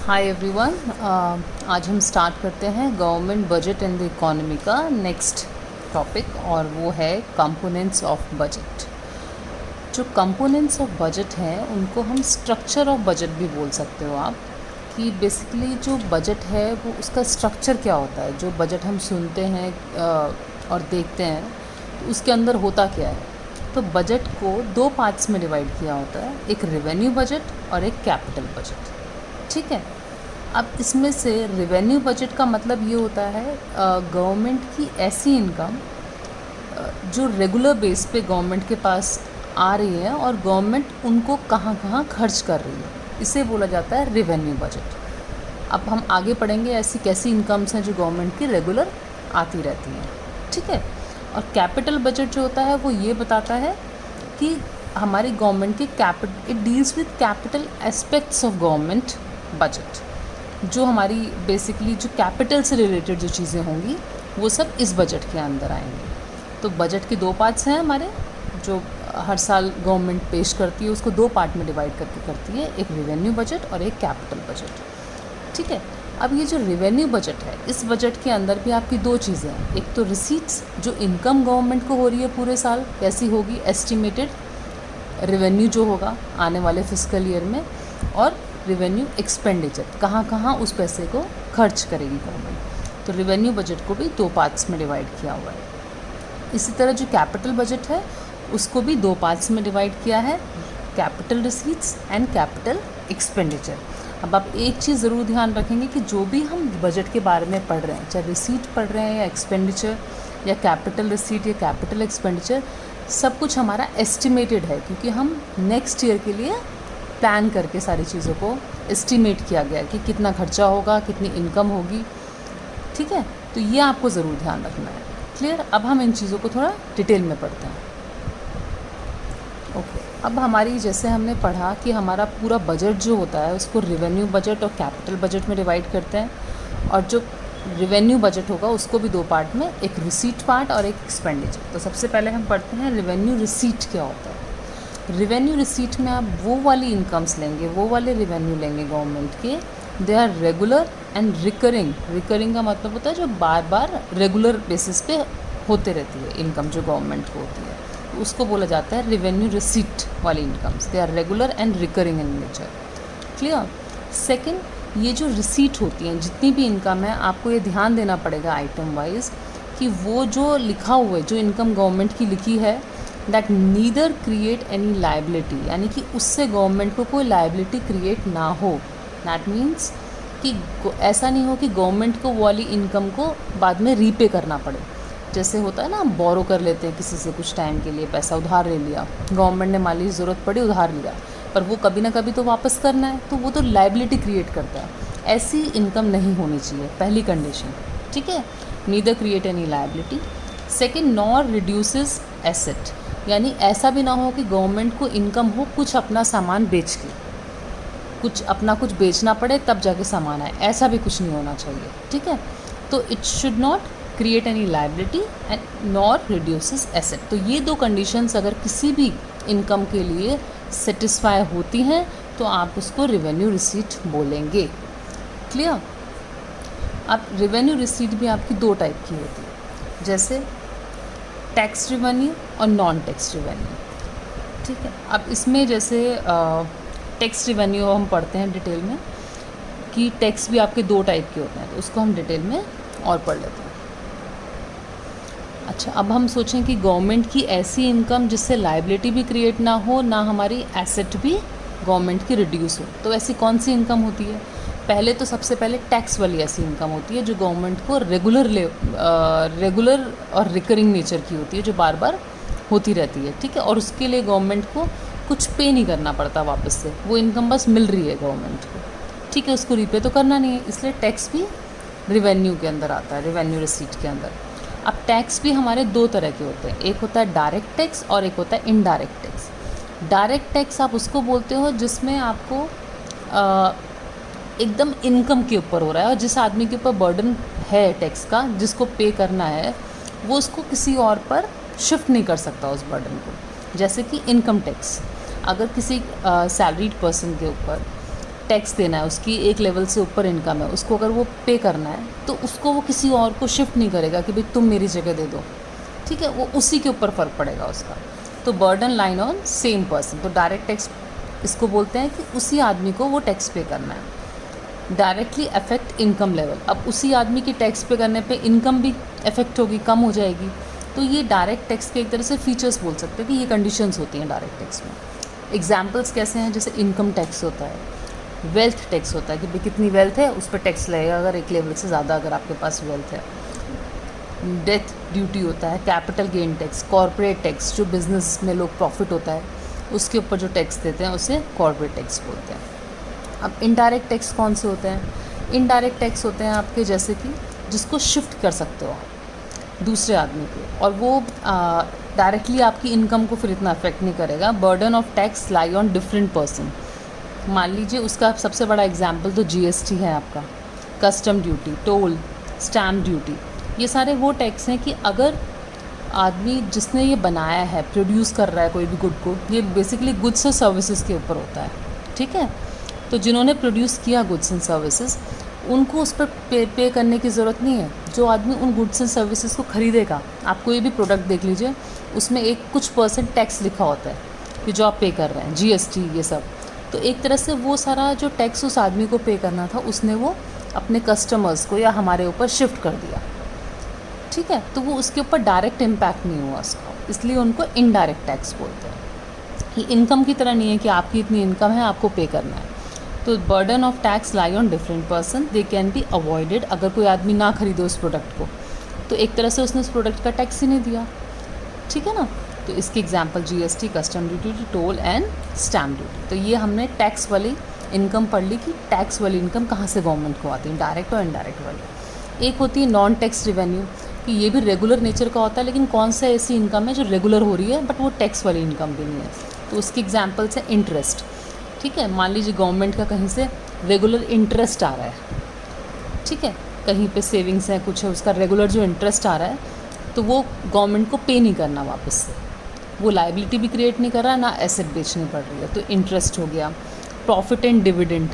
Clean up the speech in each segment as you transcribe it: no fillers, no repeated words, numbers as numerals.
Hi everyone. आज हम start करते हैं government budget and the economy का नेक्स्ट टॉपिक, और वो है कंपोनेंट्स ऑफ बजट। जो कंपोनेंट्स ऑफ बजट हैं उनको हम स्ट्रक्चर ऑफ बजट भी बोल सकते हो आप, कि बेसिकली जो बजट है वो उसका स्ट्रक्चर क्या होता है। जो बजट हम सुनते हैं और देखते हैं तो उसके अंदर होता क्या है। तो बजट को दो पार्ट्स में डिवाइड किया होता है, एक रेवेन्यू बजट और एक कैपिटल बजट। ठीक है। अब इसमें से रेवेन्यू बजट का मतलब ये होता है गवर्नमेंट की ऐसी इनकम जो रेगुलर बेस पे गवर्नमेंट के पास आ रही है और गवर्नमेंट उनको कहाँ कहाँ खर्च कर रही है, इसे बोला जाता है रेवेन्यू बजट। अब हम आगे पढ़ेंगे ऐसी कैसी इनकम्स हैं जो गवर्नमेंट की रेगुलर आती रहती हैं। ठीक है। और कैपिटल बजट जो होता है वो ये बताता है कि हमारी गवर्नमेंट के it deals with capital aspects of government budget. जो हमारी बेसिकली जो कैपिटल से रिलेटेड जो चीज़ें होंगी वो सब इस बजट के अंदर आएंगी। तो बजट के दो पार्ट्स हैं हमारे, जो हर साल गवर्नमेंट पेश करती है, उसको दो पार्ट में डिवाइड करके करती है, एक रेवेन्यू बजट और एक कैपिटल बजट। ठीक है। अब ये जो रेवेन्यू बजट है, इस बजट के अंदर भी आपकी दो चीज़ें हैं। एक तो रिसीट्स, जो इनकम गवर्नमेंट को हो रही है पूरे साल कैसी होगी, एस्टिमेटेड रेवेन्यू जो होगा आने वाले फिस्कल ईयर में, और रेवेन्यू एक्सपेंडिचर, कहाँ कहाँ उस पैसे को खर्च करेगी गवर्नमेंट। तो रेवेन्यू बजट को भी दो पार्ट्स में डिवाइड किया हुआ है। इसी तरह जो कैपिटल बजट है उसको भी दो पार्ट्स में डिवाइड किया है, capital receipts and capital expenditure. अब आप एक चीज़ ज़रूर ध्यान रखेंगे कि जो भी हम बजट के बारे में पढ़ रहे हैं, चाहे रिसीट पढ़ रहे हैं या एक्सपेंडिचर या कैपिटल रिसीट या कैपिटल एक्सपेंडिचर, सब कुछ हमारा एस्टिमेटेड है, क्योंकि हम नेक्स्ट ईयर के लिए प्लान करके सारी चीज़ों को एस्टिमेट किया गया है कि कितना खर्चा होगा, कितनी इनकम होगी। ठीक है। तो ये आपको ज़रूर ध्यान रखना है। क्लियर। अब हम इन चीज़ों को थोड़ा डिटेल में पढ़ते हैं। ओके। अब हमारी जैसे हमने पढ़ा कि हमारा पूरा बजट जो होता है उसको रेवेन्यू बजट और कैपिटल बजट में डिवाइड करते हैं, और जो रेवेन्यू बजट होगा उसको भी दो पार्ट में, एक रिसीट पार्ट और एक एक्सपेंडिचर। तो सबसे पहले हम पढ़ते हैं रेवेन्यू रिसीट क्या होता है। रेवेन्यू रिसीट में आप वो वाली इनकम्स लेंगे, वो वाले रेवेन्यू लेंगे गवर्नमेंट के, they are regular and recurring. Recurring का मतलब होता है जो बार बार रेगुलर बेसिस पे होते रहती है इनकम जो गवर्नमेंट को होती है, तो उसको बोला जाता है रेवेन्यू रिसीट वाली incomes. They are regular and recurring in nature. Clear. Second, ये जो रिसीट होती हैं, जितनी भी इनकम है, आपको ये ध्यान देना पड़ेगा आइटम वाइज कि वो जो लिखा हुआ है, जो इनकम गवर्नमेंट की लिखी है, that neither create any liability, यानी कि उससे गवर्नमेंट को कोई लाइबिलिटी क्रिएट ना हो। दैट मीन्स कि ऐसा नहीं हो कि गवर्नमेंट को वो वाली इनकम को बाद में रीपे करना पड़े। जैसे होता है ना, हम बोरो कर लेते हैं किसी से कुछ टाइम के लिए, पैसा उधार ले लिया, गवर्नमेंट ने मान लीजिए ज़रूरत पड़ी उधार लिया, पर वो कभी ना कभी तो वापस करना है, तो वो तो लाइबिलिटी क्रिएट करता है। ऐसी इनकम नहीं होनी चाहिए, पहली कंडीशन। ठीक है। Neither create any liability. Second, nor reduces asset, यानी ऐसा भी ना हो कि गवर्नमेंट को इनकम हो कुछ अपना सामान बेच के, कुछ बेचना पड़े तब जाके सामान आए, ऐसा भी कुछ नहीं होना चाहिए। ठीक है। तो it should not create any liability and nor reduces asset. तो ये दो कंडीशंस अगर किसी भी इनकम के लिए सेटिस्फाई होती हैं तो आप उसको रेवेन्यू रिसीट बोलेंगे। क्लियर। अब रेवेन्यू रिसीट भी आपकी दो टाइप की होती है, जैसे टैक्स रिवेन्यू और नॉन टैक्स रिवेन्यू। ठीक है। अब इसमें जैसे टैक्स रिवेन्यू हम पढ़ते हैं डिटेल में, कि टैक्स भी आपके दो टाइप के होते हैं, तो उसको हम डिटेल में और पढ़ लेते हैं। अच्छा, अब हम सोचें कि गवर्नमेंट की ऐसी इनकम जिससे लाइबिलिटी भी क्रिएट ना हो, ना हमारी एसेट भी गवर्नमेंट की रिड्यूस हो, तो ऐसी कौन सी इनकम होती है। पहले तो सबसे पहले टैक्स वाली ऐसी इनकम होती है जो गवर्नमेंट को रेगुलर और रिकरिंग नेचर की होती है, जो बार बार होती रहती है। ठीक है। और उसके लिए गवर्नमेंट को कुछ पे नहीं करना पड़ता वापस से, वो इनकम बस मिल रही है गवर्नमेंट को। ठीक है। उसको रीपे तो करना नहीं है, इसलिए टैक्स भी रेवेन्यू के अंदर आता है, रेवेन्यू रिसीट के अंदर। अब टैक्स भी हमारे दो तरह के होते हैं, एक होता है डायरेक्ट टैक्स और एक होता है इनडायरेक्ट टैक्स। डायरेक्ट टैक्स आप उसको बोलते हो जिसमें आपको एकदम इनकम के ऊपर हो रहा है, और जिस आदमी के ऊपर बर्डन है टैक्स का, जिसको पे करना है, वो उसको किसी और पर शिफ्ट नहीं कर सकता उस बर्डन को। जैसे कि इनकम टैक्स, अगर किसी सैलरीड पर्सन के ऊपर टैक्स देना है, उसकी एक लेवल से ऊपर इनकम है, उसको अगर वो पे करना है तो उसको वो किसी और को शिफ्ट नहीं करेगा कि भाई तुम मेरी जगह दे दो, ठीक है, वो उसी के ऊपर फ़र्क पड़ेगा उसका। तो burden line on same person, तो डायरेक्ट टैक्स इसको बोलते हैं कि उसी आदमी को वो टैक्स पे करना है। डायरेक्टली अफेक्ट इनकम लेवल, अब उसी आदमी की टैक्स पे करने पे इनकम भी अफेक्ट होगी, कम हो जाएगी। तो ये डायरेक्ट टैक्स के एक तरह से फीचर्स बोल सकते हैं कि ये कंडीशंस होती हैं डायरेक्ट टैक्स में। एग्जाम्पल्स कैसे हैं, जैसे इनकम टैक्स होता है, वेल्थ टैक्स होता है कि भाई कितनी वेल्थ है उस पर टैक्स लगेगा अगर एक लेवल से ज़्यादा अगर आपके पास वेल्थ है। डेथ ड्यूटी होता है, capital gain tax, corporate tax, जो बिज़नेस में लोग प्रॉफिट होता है उसके ऊपर जो टैक्स देते हैं उसे कॉर्पोरेट टैक्स बोलते हैं। अब इनडायरेक्ट टैक्स कौन से होते हैं? इनडायरेक्ट टैक्स होते हैं आपके जैसे कि जिसको शिफ्ट कर सकते हो आप दूसरे आदमी को, और वो डायरेक्टली आपकी इनकम को फिर इतना अफेक्ट नहीं करेगा। Burden of tax lie on different person. मान लीजिए उसका सबसे बड़ा एग्जाम्पल तो जीएसटी है आपका, custom duty, toll, stamp duty, ये सारे वो टैक्स हैं कि अगर आदमी जिसने ये बनाया है, प्रोड्यूस कर रहा है कोई भी गुड को, ये बेसिकली गुड्स और सर्विसेज के ऊपर होता है, ठीक है। तो जिन्होंने प्रोड्यूस किया गुड्स एंड सर्विसेज उनको उस पर पे करने की ज़रूरत नहीं है। जो आदमी उन गुड्स एंड सर्विसेज को ख़रीदेगा, आप कोई भी प्रोडक्ट देख लीजिए उसमें एक कुछ % टैक्स लिखा होता है कि जो आप पे कर रहे हैं, जीएसटी, ये सब। तो एक तरह से वो सारा जो टैक्स उस आदमी को पे करना था उसने वो अपने कस्टमर्स को या हमारे ऊपर शिफ्ट कर दिया, ठीक है। तो वो उसके ऊपर डायरेक्ट इम्पैक्ट नहीं हुआ उसका, इसलिए उनको इनडायरेक्ट टैक्स बोलते हैं। ये इनकम की तरह नहीं है कि आपकी इतनी इनकम है आपको पे करना है। तो burden of tax lie on different person, they can be avoided. अगर कोई आदमी ना खरीदे उस प्रोडक्ट को तो एक तरह से उसने उस प्रोडक्ट का टैक्स ही नहीं दिया, ठीक है ना। तो इसकी example GST, custom duty, toll and stamp duty. तो ये हमने टैक्स वाली इनकम पढ़ ली कि टैक्स वाली इनकम कहाँ से गवर्नमेंट को आती है, डायरेक्ट और इनडायरेक्ट वाली। एक होती है नॉन टैक्स रिवेन्यू, कि ये भी रेगुलर नेचर का होता है, लेकिन कौन सा ऐसी इनकम है जो रेगुलर हो रही है बट वो टैक्स वाली इनकम भी नहीं है। तो उसकी एग्जांपल्स है इंटरेस्ट, ठीक है। मान लीजिए गवर्नमेंट का कहीं से रेगुलर इंटरेस्ट आ रहा है, ठीक है, कहीं पे सेविंग्स है, कुछ है, उसका रेगुलर जो इंटरेस्ट आ रहा है तो वो गवर्नमेंट को पे नहीं करना वापस से, वो लाइबिलिटी भी क्रिएट नहीं कर रहा, ना एसेट बेचनी पड़ रही है, तो इंटरेस्ट हो गया। प्रॉफिट एंड डिविडेंड,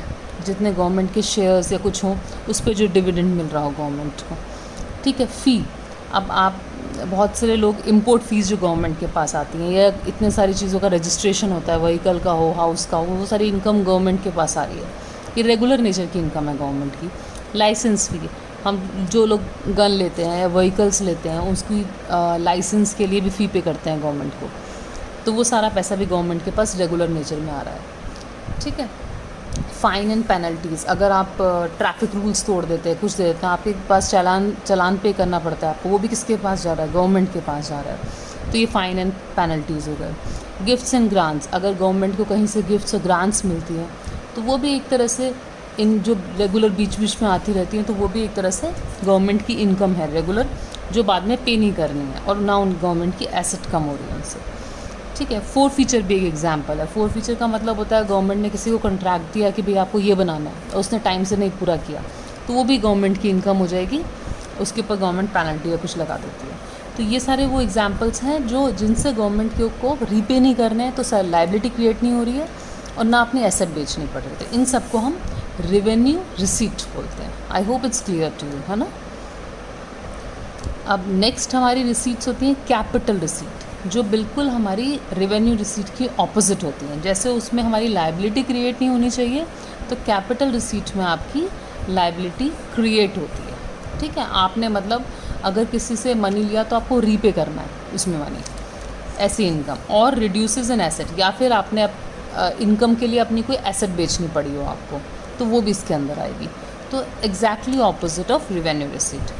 जितने गवर्नमेंट के शेयर्स या कुछ हों उस पर जो डिविडेंड मिल रहा हो गवर्नमेंट को, ठीक है। फ़ी, अब आप बहुत सारे लोग इंपोर्ट फ़ीस जो गवर्नमेंट के पास आती हैं, या इतने सारी चीज़ों का रजिस्ट्रेशन होता है, व्हीकल का हो, हाउस का हो, वो सारी इनकम गवर्नमेंट के पास आ रही है, ये रेगुलर नेचर की इनकम है गवर्नमेंट की। लाइसेंस फ़ी, हम जो लोग गन लेते हैं या व्हीकल्स लेते हैं उसकी लाइसेंस के लिए भी फ़ी पे करते हैं गवर्नमेंट को, तो वो सारा पैसा भी गवर्नमेंट के पास रेगुलर नेचर में आ रहा है, ठीक है। फ़ाइन एंड पेनल्टीज़, अगर आप ट्रैफिक रूल्स तोड़ देते हैं, कुछ देते हैं, आपके पास चालान पे करना पड़ता है आपको, वो भी किसके पास जा रहा है, गवर्नमेंट के पास जा रहा है, तो ये फ़ाइन एंड पेनल्टीज़ हो गए। गिफ्ट्स एंड ग्रांट्स, अगर गवर्नमेंट को कहीं से गिफ्ट्स और ग्रांट्स मिलती हैं तो वो भी एक तरह से इन जो रेगुलर बीच बीच में आती रहती हैं तो वो भी एक तरह से गवर्नमेंट की इनकम है रेगुलर, जो बाद में पे नहीं करनी है, और ना उन गवर्नमेंट की एसेट कम हो रही है उनसे, ठीक है। फोर फीचर भी एक एग्जांपल है। फोर फीचर का मतलब होता है गवर्नमेंट ने किसी को कॉन्ट्रैक्ट दिया कि भाई आपको ये बनाना है और उसने टाइम से नहीं पूरा किया, तो वो भी गवर्नमेंट की इनकम हो जाएगी, उसके ऊपर गवर्नमेंट पेनल्टी या कुछ लगा देती है। तो ये सारे वो एग्जांपल्स हैं जो जिनसे गवर्नमेंट को रीपे नहीं करना है, तो सर लाइबिलिटी क्रिएट नहीं हो रही है और ना अपनी एसेट बेचनी पड़ रही है। इन सबको हम रेवेन्यू रिसीट बोलते हैं। I hope it's clear to you, है ना। अब नेक्स्ट हमारी रिसीट्स होती हैं कैपिटल रिसीट, जो बिल्कुल हमारी रेवेन्यू रिसीट की ऑपोजिट होती हैं। जैसे उसमें हमारी लाइबिलिटी क्रिएट नहीं होनी चाहिए, तो कैपिटल रिसीट में आपकी लाइबिलिटी क्रिएट होती है, ठीक है। आपने मतलब अगर किसी से मनी लिया तो आपको रीपे करना है उसमें मनी, ऐसी इनकम। और रिड्यूसेस एन एसेट, या फिर आपने इनकम के लिए अपनी कोई एसेट बेचनी पड़ी हो आपको, तो वो भी इसके अंदर आएगी। तो exactly opposite of revenue receipt.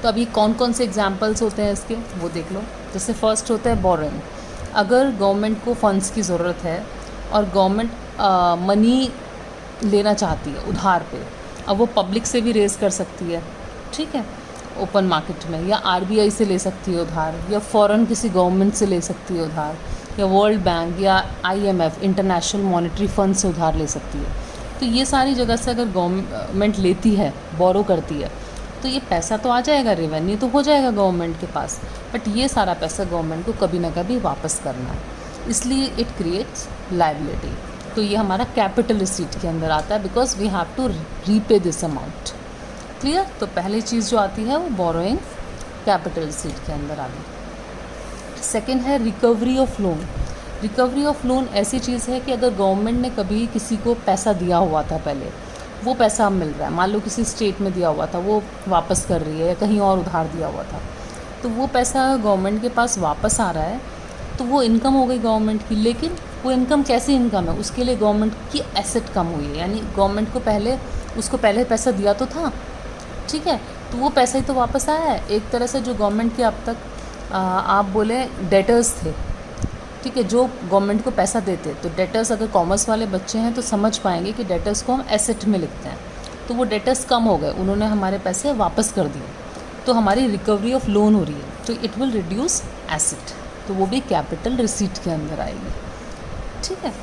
तो अभी कौन कौन से एग्जांपल्स होते हैं इसके वो देख लो। जैसे फर्स्ट होता है बोरोइंग, अगर गवर्नमेंट को फंड्स की ज़रूरत है और गवर्नमेंट मनी लेना चाहती है उधार पे, अब वो पब्लिक से भी रेज़ कर सकती है, ठीक है, ओपन मार्केट में, या आरबीआई से ले सकती है उधार, या फ़ॉरेन किसी गवर्नमेंट से ले सकती है उधार, या वर्ल्ड बैंक या आईएमएफ इंटरनेशनल मॉनेटरी फंड से उधार ले सकती है। तो ये सारी जगह से अगर गवर्नमेंट लेती है, बोरो करती है, तो ये पैसा तो आ जाएगा, रेवेन्यू तो हो जाएगा गवर्नमेंट के पास, बट ये सारा पैसा गवर्नमेंट को कभी ना कभी वापस करना है, इसलिए इट क्रिएट्स लाइबिलिटी। तो ये हमारा कैपिटल रिसीट के अंदर आता है, because we have to repay this amount. Clear? तो पहली चीज़ जो आती है वो बोरोइंग कैपिटल रिसीट के अंदर आ गई। सेकेंड है recovery of loan. Recovery of loan ऐसी चीज़ है कि अगर गवर्नमेंट ने कभी किसी को पैसा दिया हुआ था पहले, वो पैसा अब मिल रहा है, मान लो किसी स्टेट में दिया हुआ था वो वापस कर रही है, या कहीं और उधार दिया हुआ था, तो वो पैसा गवर्नमेंट के पास वापस आ रहा है, तो वो इनकम हो गई गवर्नमेंट की। लेकिन वो इनकम कैसी इनकम है, उसके लिए गवर्नमेंट की एसेट कम हुई है, यानी गवर्नमेंट को पहले उसको पहले पैसा दिया तो था, ठीक है, तो वो पैसा ही तो वापस आया है। एक तरह से जो गवर्नमेंट के अब तक आप बोले डेटर्स थे, ठीक है, जो गवर्नमेंट को पैसा देते, तो डेटर्स, अगर कॉमर्स वाले बच्चे हैं तो समझ पाएंगे कि डेटर्स को हम एसेट में लिखते हैं, तो वो डेटर्स कम हो गए, उन्होंने हमारे पैसे वापस कर दिए, तो हमारी रिकवरी ऑफ लोन हो रही है, तो इट विल रिड्यूस एसेट, तो वो भी कैपिटल रिसीट के अंदर आएगी। ठीक है,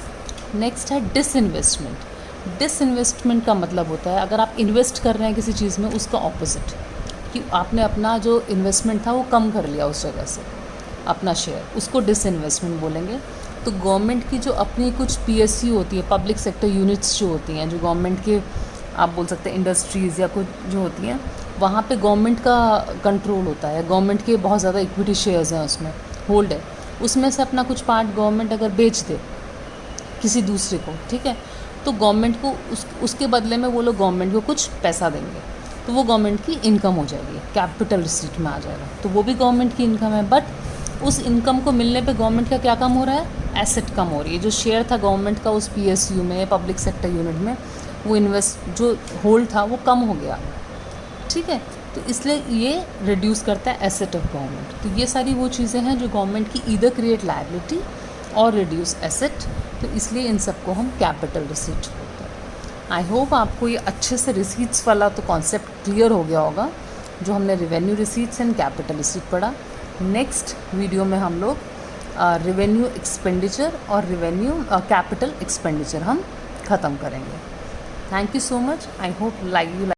नेक्स्ट है डिसइन्वेस्टमेंट। डिसइन्वेस्टमेंट का मतलब होता है अगर आप इन्वेस्ट कर रहे हैं किसी चीज़ में, उसका ऑपोजिट, कि आपने अपना जो इन्वेस्टमेंट था वो कम कर लिया उस जगह से, अपना शेयर, उसको डिसइन्वेस्टमेंट बोलेंगे। तो गवर्नमेंट की जो अपनी कुछ PSU होती है, पब्लिक सेक्टर यूनिट्स जो होती हैं, जो गवर्नमेंट के आप बोल सकते हैं इंडस्ट्रीज़ या कुछ जो होती हैं, वहाँ पे गवर्नमेंट का कंट्रोल होता है, गवर्नमेंट के बहुत ज़्यादा इक्विटी शेयर्स हैं उसमें होल्ड है, उसमें से अपना कुछ पार्ट गवर्नमेंट अगर बेच दे किसी दूसरे को, ठीक है, तो गवर्नमेंट को उसके बदले में वो लोग गवर्नमेंट को कुछ पैसा देंगे, तो वो गवर्नमेंट की इनकम हो जाएगी, कैपिटल रिसीट में आ जाएगा, तो वो भी गवर्नमेंट की इनकम है। बट उस इनकम को मिलने पे गवर्नमेंट का क्या कम हो रहा है, एसेट कम हो रही है। जो शेयर था गवर्नमेंट का उस PSU में, पब्लिक सेक्टर यूनिट में, वो जो होल्ड था वो कम हो गया, ठीक है, तो इसलिए ये रिड्यूस करता है एसेट ऑफ गवर्नमेंट। तो ये सारी वो चीज़ें हैं जो गवर्नमेंट की ईदर क्रिएट लायबिलिटी और रिड्यूस एसेट, तो इसलिए इन सबको हम कैपिटल रिसीट बोलते हैं। आई होप आपको ये अच्छे से रिसीट्स वाला तो कॉन्सेप्ट क्लियर हो गया होगा, जो हमने revenue receipts and capital receipt पढ़ा। नेक्स्ट वीडियो में हम लोग रेवेन्यू एक्सपेंडिचर और कैपिटल एक्सपेंडिचर हम ख़त्म करेंगे। Thank you so much. I hope you